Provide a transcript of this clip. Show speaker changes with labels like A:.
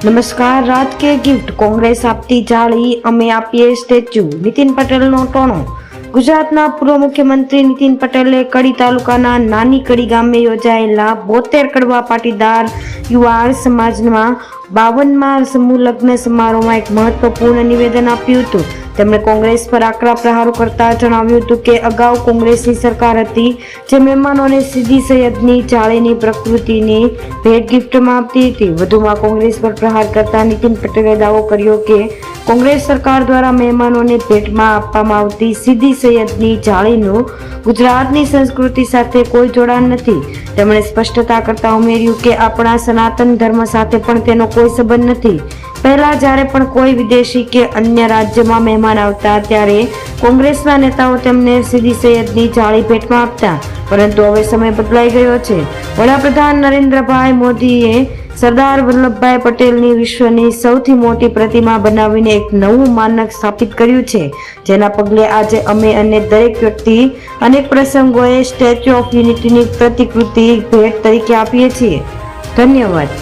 A: નમસ્કાર. રાત કે ગિફ્ટ, કોંગ્રેસ આપતી જાળી, અમે આપીએ સ્ટેચ્યુ. નીતિન પટેલનો ટોણો. ગુજરાતના પૂર્વ મુખ્યમંત્રી નીતિન પટેલે કડી તાલુકાના નાની કડી ગામે યોજાયેલા 72 કડવા પાટીદાર યુવા સમાજમાં 52મા સમૂહ લગ્ન સમારોહમાં એક મહત્વપૂર્ણ નિવેદન આપ્યું હતું. તેમણે કોંગ્રેસ પર આકરા પ્રહારો કરતા જણાવ્યું હતું કે અગાઉ કોંગ્રેસની સરકાર હતી જે મહેમાનોને સીધી સૈયદની જાળીની પ્રકૃતિની ભેટ ગિફ્ટમાં આપતી હતી. વધુમાં કોંગ્રેસ પર પ્રહાર કરતા નીતિન પટેલે દાવો કર્યો કે કોંગ્રેસ સરકાર દ્વારા મહેમાનોને ભેટમાં આપવામાં આવતી સીધી સૈયદની જાળીનું ગુજરાતની સંસ્કૃતિ સાથે કોઈ જોડાણ નથી. તેમણે સ્પષ્ટતા કરતા ઉમેર્યું કે આપણા સનાતન ધર્મ સાથે પણ તેનો કોઈ સંબંધ નથી. પહેલા જ્યારે પણ કોઈ વિદેશી કે અન્ય રાજ્યમાં મહેમાન આવતા ત્યારે કોંગ્રેસના નેતાઓ તેમને સીધી સૈયદની જાળી ભેટમાં આપતા, પરંતુ હવે સમય બદલાઈ ગયો છે. વડાપ્રધાન નરેન્દ્રભાઈ મોદીએ સરદાર વલ્લભભાઈ પટેલની વિશ્વની સૌથી મોટી પ્રતિમા બનાવીને એક નવું માનક સ્થાપિત કર્યું છે, જેના પગલે આજે અમે અને દરેક વ્યક્તિ અનેક પ્રસંગોએ સ્ટેચ્યુ ઓફ યુનિટીની પ્રતિકૃતિ ભેટ તરીકે આપીએ છીએ. ધન્યવાદ.